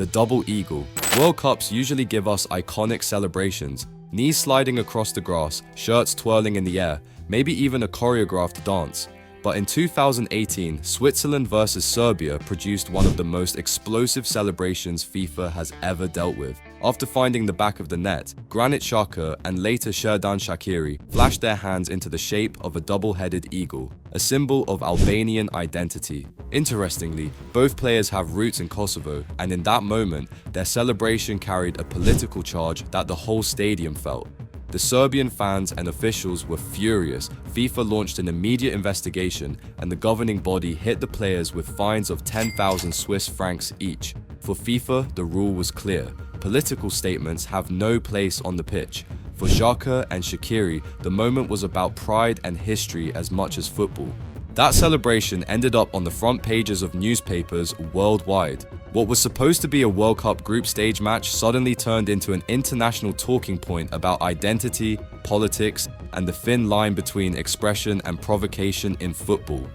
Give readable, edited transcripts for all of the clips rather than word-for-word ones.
The double eagle. World Cups usually give us iconic celebrations, knees sliding across the grass, shirts twirling in the air, maybe even a choreographed dance. But in 2018, Switzerland versus Serbia produced one of the most explosive celebrations FIFA has ever dealt with. After finding the back of the net, Granit Xhaka and later Xherdan Shaqiri flashed their hands into the shape of a double-headed eagle, a symbol of Albanian identity. Interestingly, both players have roots in Kosovo, and in that moment, their celebration carried a political charge that the whole stadium felt. The Serbian fans and officials were furious. FIFA launched an immediate investigation, and the governing body hit the players with fines of 10,000 Swiss francs each. For FIFA, the rule was clear. Political statements have no place on the pitch. For Xhaka and Shaqiri, the moment was about pride and history as much as football. That celebration ended up on the front pages of newspapers worldwide. What was supposed to be a World Cup group stage match suddenly turned into an international talking point about identity, politics, and the thin line between expression and provocation in football.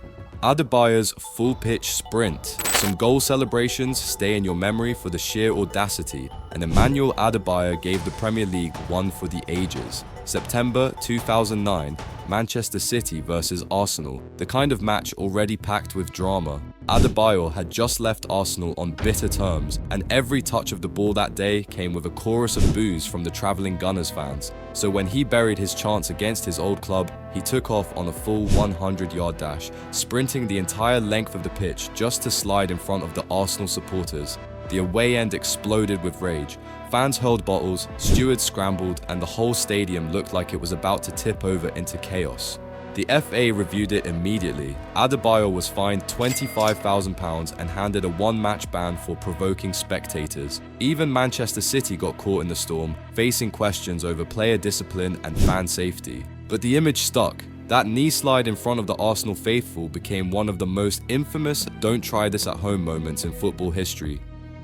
Adebayor's full-pitch sprint. Some goal celebrations stay in your memory for the sheer audacity, and Emmanuel Adebayor gave the Premier League one for the ages. September 2009, Manchester City versus Arsenal, the kind of match already packed with drama. Adebayor had just left Arsenal on bitter terms, and every touch of the ball that day came with a chorus of boos from the travelling Gunners fans. So when he buried his chance against his old club, he took off on a full 100-yard dash, sprinting the entire length of the pitch just to slide in front of the Arsenal supporters. The away end exploded with rage. Fans hurled bottles, stewards scrambled, and the whole stadium looked like it was about to tip over into chaos. The FA reviewed it immediately. Adebayor was fined £25,000 and handed a one-match ban for provoking spectators. Even Manchester City got caught in the storm, facing questions over player discipline and fan safety. But the image stuck. That knee slide in front of the Arsenal faithful became one of the most infamous "don't try this at home" moments in football history.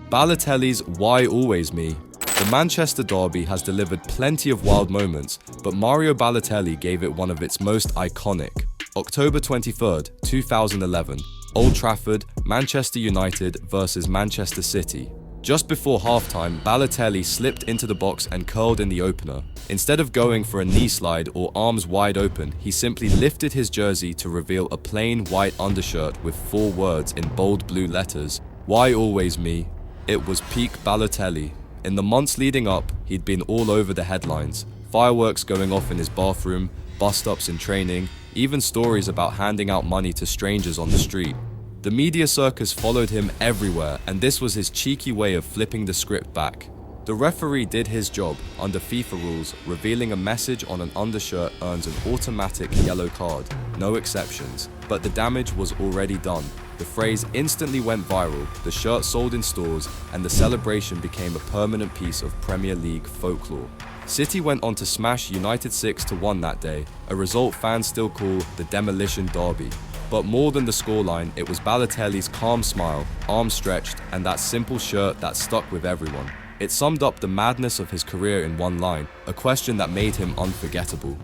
Balotelli's "why always me?" The Manchester derby has delivered plenty of wild moments, but Mario Balotelli gave it one of its most iconic. October 23rd, 2011, Old Trafford, Manchester United versus Manchester City. Just before halftime, Balotelli slipped into the box and curled in the opener. Instead of going for a knee slide or arms wide open, he simply lifted his jersey to reveal a plain white undershirt with 4 words in bold blue letters: "Why always me?" It was peak Balotelli. In the months leading up, he'd been all over the headlines. Fireworks going off in his bathroom, bust-ups in training, even stories about handing out money to strangers on the street. The media circus followed him everywhere, and this was his cheeky way of flipping the script back. The referee did his job under FIFA rules, revealing a message on an undershirt earns an automatic yellow card, no exceptions. But the damage was already done. The phrase instantly went viral, the shirt sold in stores, and the celebration became a permanent piece of Premier League folklore. City went on to smash United 6-1 that day, a result fans still call the Demolition Derby. But more than the scoreline, it was Balotelli's calm smile, arms stretched, and that simple shirt that stuck with everyone. It summed up the madness of his career in one line, a question that made him unforgettable.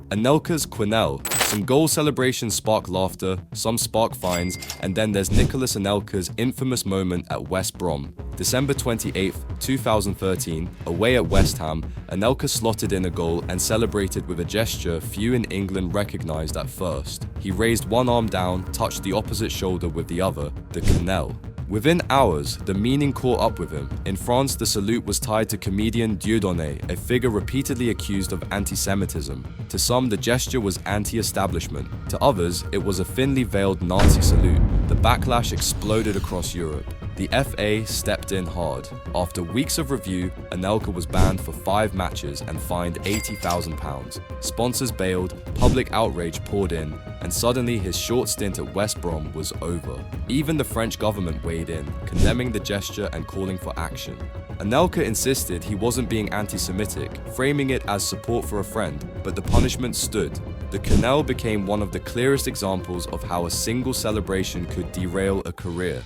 Anelka's quenelle. Some goal celebrations spark laughter, some spark fines, and then there's Nicolas Anelka's infamous moment at West Brom. December 28, 2013, away at West Ham, Anelka slotted in a goal and celebrated with a gesture few in England recognised at first. He raised one arm down, touched the opposite shoulder with the other, the quenelle. Within hours, the meaning caught up with him. In France, the salute was tied to comedian Dieudonné, a figure repeatedly accused of anti-Semitism. To some, the gesture was anti-establishment. To others, it was a thinly veiled Nazi salute. The backlash exploded across Europe. The FA stepped in hard. After weeks of review, Anelka was banned for 5 matches and fined £80,000. Sponsors bailed, public outrage poured in, and suddenly his short stint at West Brom was over. Even the French government weighed in, condemning the gesture and calling for action. Anelka insisted he wasn't being anti-Semitic, framing it as support for a friend, but the punishment stood. The quenelle became one of the clearest examples of how a single celebration could derail a career.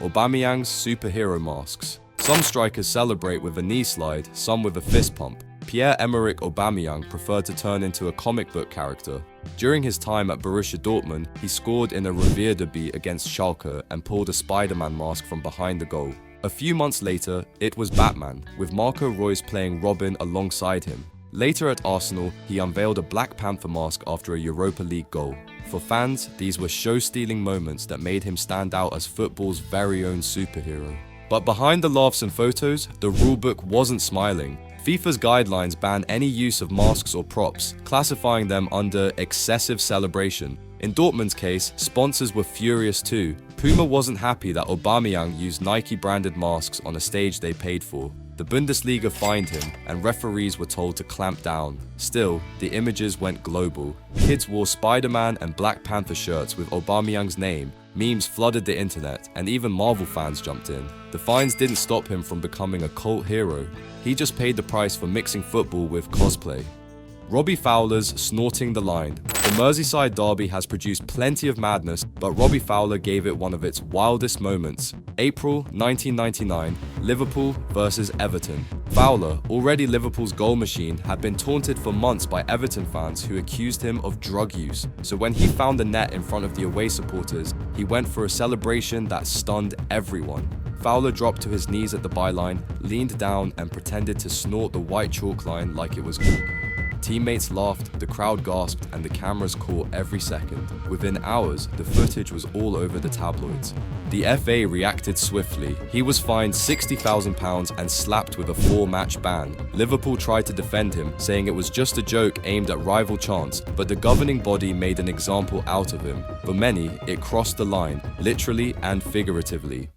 Aubameyang's superhero masks. Some strikers celebrate with a knee slide, some with a fist pump. Pierre-Emerick Aubameyang preferred to turn into a comic book character. During his time at Borussia Dortmund, he scored in a Revierderby against Schalke and pulled a Spider-Man mask from behind the goal. A few months later, it was Batman, with Marco Reus playing Robin alongside him. Later at Arsenal, he unveiled a Black Panther mask after a Europa League goal. For fans, these were show-stealing moments that made him stand out as football's very own superhero. But behind the laughs and photos, the rulebook wasn't smiling. FIFA's guidelines ban any use of masks or props, classifying them under excessive celebration. In Dortmund's case, sponsors were furious too. Puma wasn't happy that Aubameyang used Nike-branded masks on a stage they paid for. The Bundesliga fined him, and referees were told to clamp down. Still, the images went global. Kids wore Spider-Man and Black Panther shirts with Aubameyang's name. Memes flooded the internet, and even Marvel fans jumped in. The fines didn't stop him from becoming a cult hero. He just paid the price for mixing football with cosplay. Robbie Fowler's Snorting the Line. The Merseyside derby has produced plenty of madness, but Robbie Fowler gave it one of its wildest moments. April 1999, Liverpool versus Everton. Fowler, already Liverpool's goal machine, had been taunted for months by Everton fans who accused him of drug use. So when he found the net in front of the away supporters, he went for a celebration that stunned everyone. Fowler dropped to his knees at the byline, leaned down and pretended to snort the white chalk line like it was cool. Teammates laughed, the crowd gasped, and the cameras caught every second. Within hours, the footage was all over the tabloids. The FA reacted swiftly. He was fined £60,000 and slapped with a 4-match ban. Liverpool tried to defend him, saying it was just a joke aimed at rival chants, but the governing body made an example out of him. For many, it crossed the line, literally and figuratively.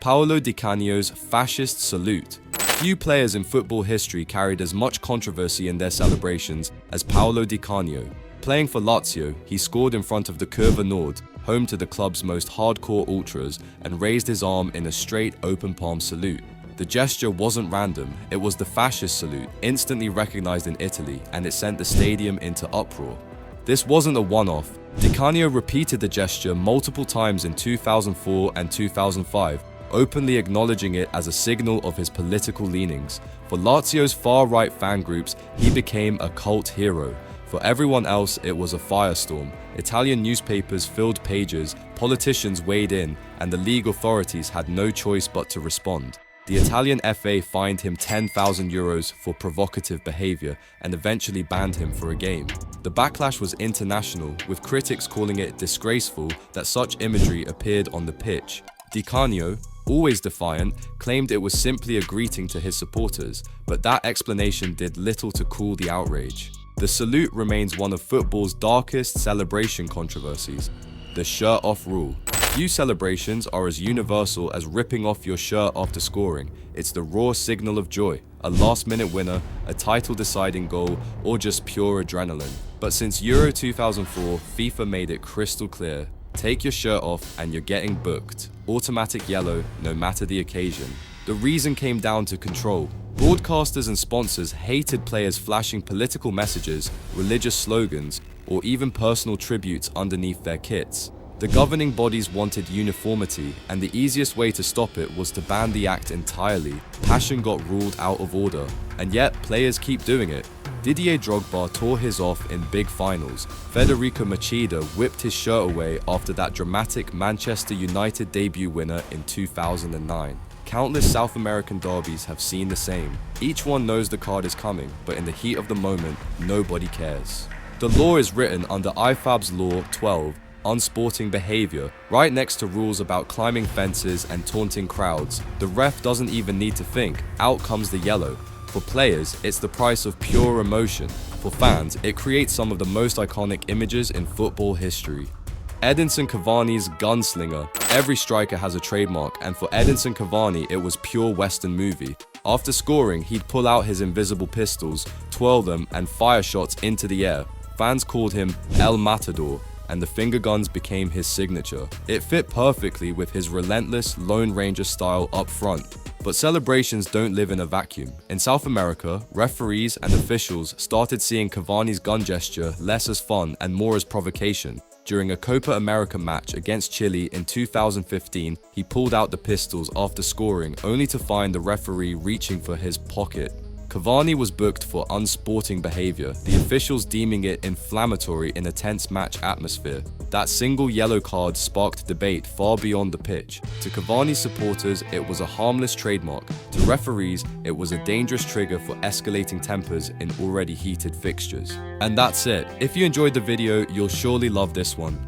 Paolo Di Canio's Fascist salute. Few players in football history carried as much controversy in their celebrations as Paolo Di Canio. Playing for Lazio, he scored in front of the Curva Nord, home to the club's most hardcore ultras, and raised his arm in a straight open palm salute. The gesture wasn't random, it was the fascist salute, instantly recognized in Italy, and it sent the stadium into uproar. This wasn't a one-off. Di Canio repeated the gesture multiple times in 2004 and 2005, openly acknowledging it as a signal of his political leanings. For Lazio's far-right fan groups, he became a cult hero. For everyone else, it was a firestorm. Italian newspapers filled pages, politicians weighed in, and the league authorities had no choice but to respond. The Italian FA fined him €10,000 for provocative behavior and eventually banned him for a game. The backlash was international, with critics calling it disgraceful that such imagery appeared on the pitch. Di Canio, always defiant, claimed it was simply a greeting to his supporters, but that explanation did little to cool the outrage. The salute remains one of football's darkest celebration controversies. The shirt-off rule. Few celebrations are as universal as ripping off your shirt after scoring. It's the raw signal of joy, a last-minute winner, a title-deciding goal, or just pure adrenaline. But since Euro 2004, FIFA made it crystal clear. Take your shirt off and you're getting booked. Automatic yellow, no matter the occasion. The reason came down to control. Broadcasters and sponsors hated players flashing political messages, religious slogans, or even personal tributes underneath their kits. The governing bodies wanted uniformity, and the easiest way to stop it was to ban the act entirely. Passion got ruled out of order, and yet players keep doing it. Didier Drogba tore his off in big finals. Federico Machida whipped his shirt away after that dramatic Manchester United debut winner in 2009. Countless South American derbies have seen the same. Each one knows the card is coming, but in the heat of the moment, nobody cares. The law is written under IFAB's Law 12, unsporting behavior, right next to rules about climbing fences and taunting crowds. The ref doesn't even need to think, out comes the yellow. For players, it's the price of pure emotion. For fans, it creates some of the most iconic images in football history. Edinson Cavani's gunslinger. Every striker has a trademark, and for Edinson Cavani, it was pure Western movie. After scoring, he'd pull out his invisible pistols, twirl them, and fire shots into the air. Fans called him El Matador, and the finger guns became his signature. It fit perfectly with his relentless Lone Ranger style up front. But celebrations don't live in a vacuum. In South America, referees and officials started seeing Cavani's gun gesture less as fun and more as provocation. During a Copa America match against Chile in 2015, he pulled out the pistols after scoring, only to find the referee reaching for his pocket. Cavani was booked for unsporting behavior, the officials deeming it inflammatory in a tense match atmosphere. That single yellow card sparked debate far beyond the pitch. To Cavani's supporters, it was a harmless trademark. To referees, it was a dangerous trigger for escalating tempers in already heated fixtures. And that's it. If you enjoyed the video, you'll surely love this one.